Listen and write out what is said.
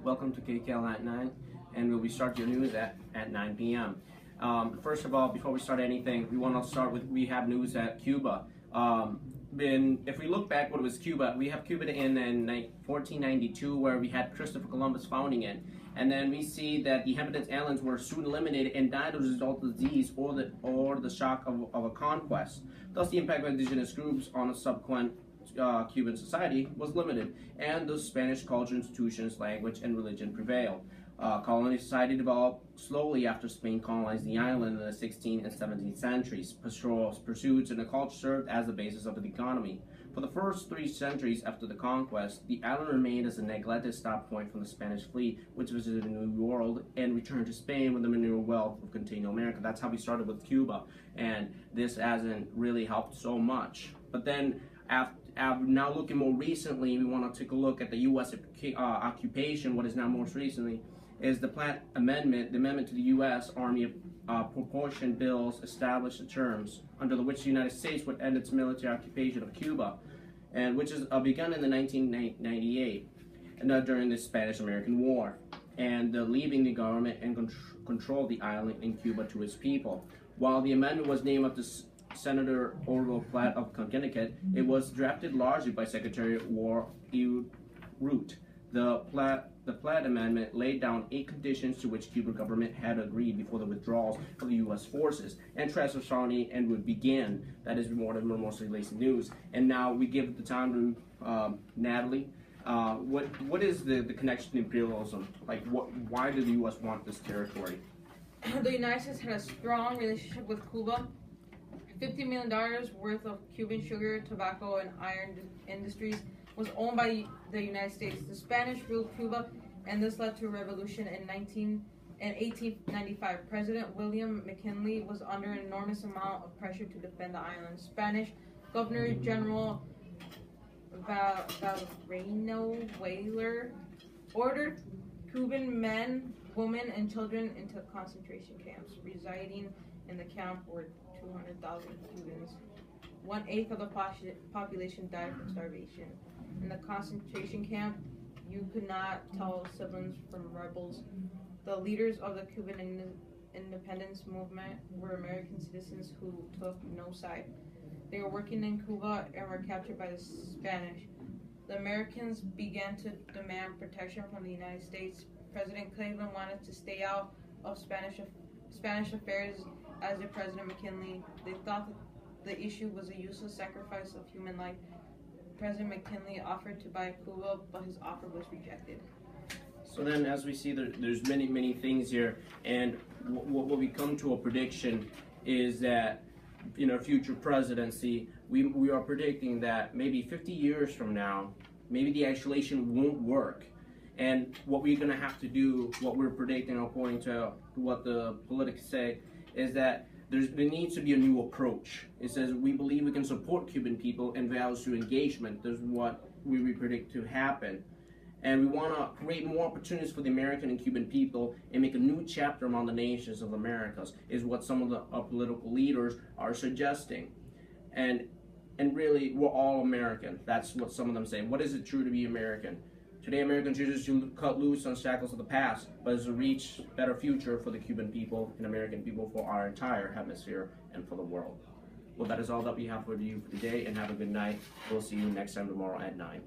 Welcome to KKL at 9, and we'll be starting your news at 9 p.m. First of all, before we start anything, we want to start with, we have news at Cuba. If we look back what was Cuba, we have Cuba in 1492, where we had Christopher Columbus founding it. And then we see that the inhabitants islands were soon eliminated and died as a result of disease or the shock of a conquest. Thus, the impact of indigenous groups on a subsequent Cuban society was limited, and the Spanish culture, institutions, language, and religion prevailed. Colony society developed slowly after Spain colonized the island in the 16th and 17th centuries. Pastoral pursuits and the culture served as the basis of the economy. For the first 3 centuries after the conquest, the island remained as a neglected stop point from the Spanish fleet, which visited the New World and returned to Spain with the mineral wealth of continental America. That's how we started with Cuba, and this hasn't really helped so much. But then, now looking more recently, we want to take a look at the U.S. occupation. What is now most recently is the Platt Amendment. The amendment to the U.S. Army Proportion Bills established the terms under which the United States would end its military occupation of Cuba, and which is begun in the 1998 and during the Spanish-American War, and leaving the government and control the island in Cuba to its people. While the amendment was named after Senator Orville Platt of Connecticut, it was drafted largely by Secretary of War E. Root. The Platt Amendment laid down 8 conditions to which Cuban government had agreed before the withdrawals of the U.S. forces, and transfer sovereignty and would begin. That is more than mostly latest news. And now we give the time to Natalie. What is the connection to imperialism? Like, why did the U.S. want this territory? The United States had a strong relationship with Cuba. $50 million worth of Cuban sugar, tobacco, and iron industries was owned by the United States. The Spanish ruled Cuba, and this led to a revolution in 1895. President William McKinley was under an enormous amount of pressure to defend the island. Spanish Governor General Valeriano Weyler ordered Cuban men, women, and children into concentration camps. Residing in the camp were 200,000 Cubans. 1/8 of the population died from starvation. In the concentration camp, you could not tell siblings from rebels. The leaders of the Cuban independence movement were American citizens who took no side. They were working in Cuba and were captured by the Spanish. The Americans began to demand protection from the United States. President Cleveland wanted to stay out of Spanish affairs, as did President McKinley. They thought that the issue was a useless sacrifice of human life. President McKinley offered to buy Cuba, but his offer was rejected. So then, as we see, there's many things here, and what we come to a prediction is that in our future presidency, we are predicting that maybe 50 years from now, maybe the isolation won't work. And what we're going to have to do, what we're predicting according to what the politics say, is that there needs to be a new approach. It says we believe we can support Cuban people and values through engagement. That's what we predict to happen. And we want to create more opportunities for the American and Cuban people and make a new chapter among the nations of Americas, is what some of our political leaders are suggesting. And really, we're all American. That's what some of them say. What is it true to be American? Today, Americans choose to cut loose on shackles of the past, but it's to reach a better future for the Cuban people and American people, for our entire hemisphere and for the world. Well, that is all that we have for you for today, and have a good night. We'll see you next time tomorrow at 9.